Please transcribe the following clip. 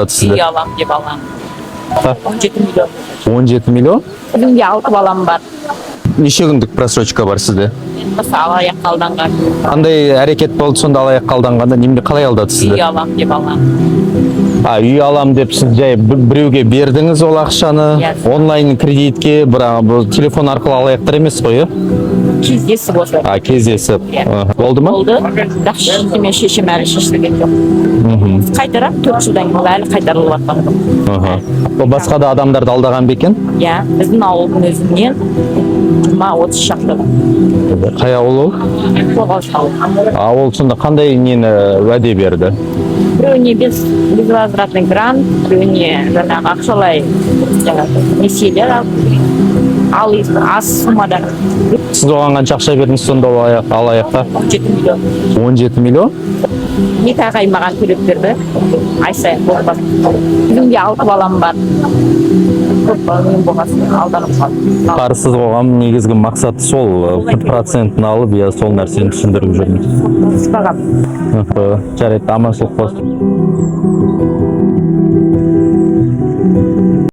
сізді? Үй алам деп алам. 17 миллион. 17 миллион? Бүгінде 6 балам бар. Неше күндік просрочка бар сізде? Мысалы алаяққа алданған. Қандай әрекет болды сонда алаяққа алданғанда? Немене қалай алдады Үй сізді? алам деп алам. Үй алам деп сіз жай біреуге бердіңіз ол ақшаны, Иә. онлайн кредитке, бірақ бұл телефон арқылы алаяқтар емес қой, иә? Кездесіп осы. Кездесіп. Болды ма? Болды. Бірақ мен шешем әлі шешілген жоқ. Қайтарам 4 жылдан кейін әлі қайтарылып жатқан жоқ. Бұл басқа да адамдарды алдаған бекен? Иә, біздің ауылдың өзінен 20-30 шақты. Қай ауыл ол? Қоғалжын. Ол сонда қандай нені уәде берді? Біреуіне безвозвратный грант, біреуіне жаңағы ақшалай несиелер ал аз суммада. Сіз оған қанша ақша бердіңіз сонда алаяққа? 17 миллион. 17 миллион? 2 ай маған төлеп берді. Ай сайын болған. Бүгінде 6 балам бар. Көп баламен болғасын алданып қалдым. Қарызсыз қоғам негізгі мақсаты сол, 40%-ін алып, я сол нәрсені түсіндіріп жүрмін. Бағам. Жарайды, аманшылық болсын.